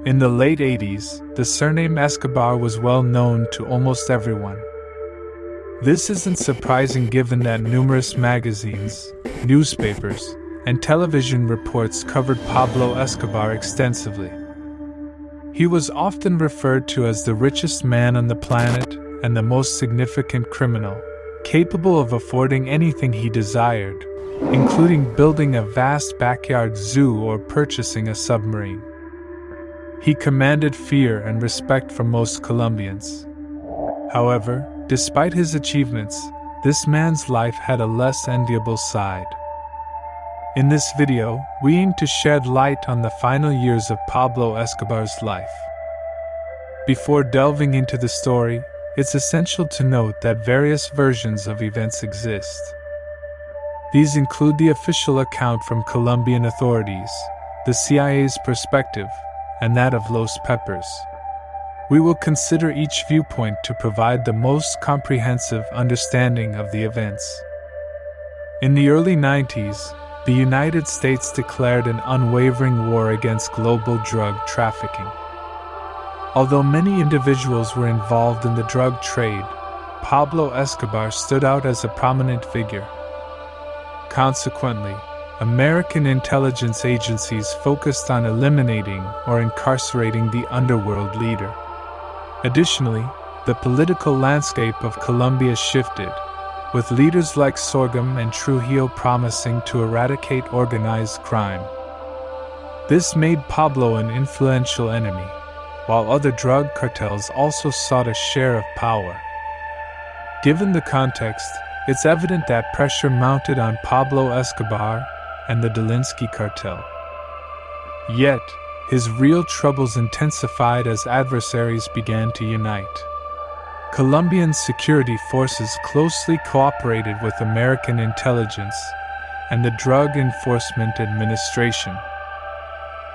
In the late 80s, the surname Escobar was well known to almost everyone. This isn't surprising given that numerous magazines, newspapers, and television reports covered Pablo Escobar extensively. He was often referred to as the richest man on the planet and the most significant criminal, capable of affording anything he desired, including building a vast backyard zoo or purchasing a submarine. He commanded fear and respect from most Colombians. However, despite his achievements, this man's life had a less enviable side. In this video, we aim to shed light on the final years of Pablo Escobar's life. Before delving into the story, it's essential to note that various versions of events exist. These include the official account from Colombian authorities, the CIA's perspective, and that of Los Peppers. We will consider each viewpoint to provide the most comprehensive understanding of the events. In the early 90s, the United States declared an unwavering war against global drug trafficking. Although many individuals were involved in the drug trade, Pablo Escobar stood out as a prominent figure. Consequently, American intelligence agencies focused on eliminating or incarcerating the underworld leader. Additionally, the political landscape of Colombia shifted, with leaders like Sorghum and Trujillo promising to eradicate organized crime. This made Pablo an influential enemy, while other drug cartels also sought a share of power. Given the context, it's evident that pressure mounted on Pablo Escobar and the Dolinsky cartel. Yet, his real troubles intensified as adversaries began to unite. Colombian security forces closely cooperated with American intelligence and the Drug Enforcement Administration.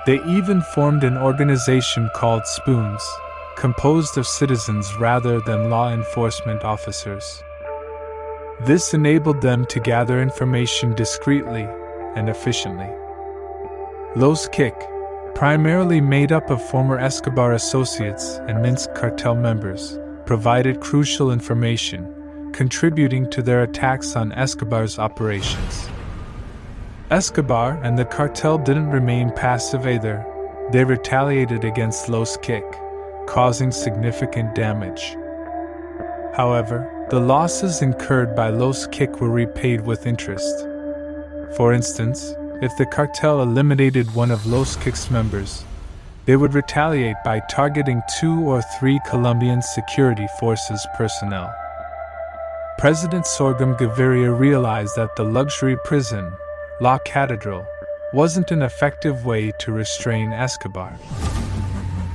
They even formed an organization called Spoons, composed of citizens rather than law enforcement officers. This enabled them to gather information discreetly and efficiently. Los Kick, primarily made up of former Escobar associates and Minsk cartel members, provided crucial information, contributing to their attacks on Escobar's operations. Escobar and the cartel didn't remain passive either. They retaliated against Los Kick, causing significant damage. However, the losses incurred by Los Kick were repaid with interest. For instance, if the cartel eliminated one of Los Kick's members, they would retaliate by targeting 2 or 3 Colombian security forces personnel. President Sorghum Gaviria realized that the luxury prison, La Catedral, wasn't an effective way to restrain Escobar.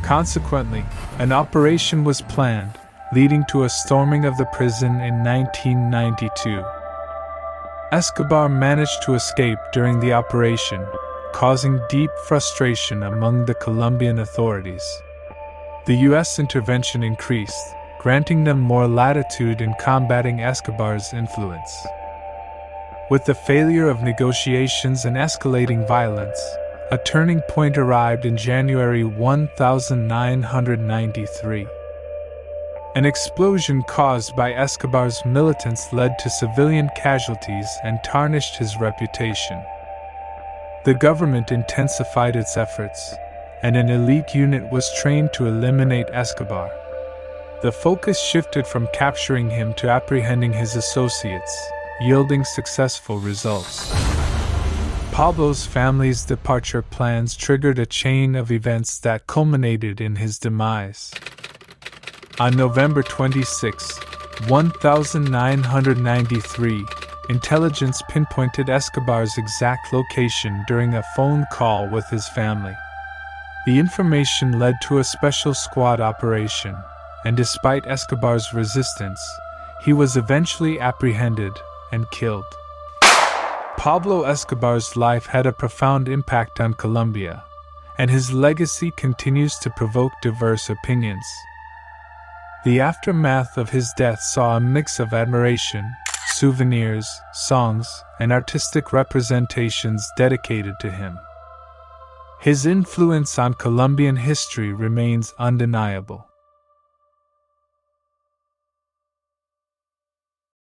Consequently, an operation was planned, leading to a storming of the prison in 1992. Escobar managed to escape during the operation, causing deep frustration among the Colombian authorities. The U.S. intervention increased, granting them more latitude in combating Escobar's influence. With the failure of negotiations and escalating violence, a turning point arrived in January 1993. An explosion caused by Escobar's militants led to civilian casualties and tarnished his reputation. The government intensified its efforts, and an elite unit was trained to eliminate Escobar. The focus shifted from capturing him to apprehending his associates, yielding successful results. Pablo's family's departure plans triggered a chain of events that culminated in his demise. On November 26, 1993, intelligence pinpointed Escobar's exact location during a phone call with his family. The information led to a special squad operation, and despite Escobar's resistance, he was eventually apprehended and killed. Pablo Escobar's life had a profound impact on Colombia, and his legacy continues to provoke diverse opinions. The aftermath of his death saw a mix of admiration, souvenirs, songs, and artistic representations dedicated to him. His influence on Colombian history remains undeniable.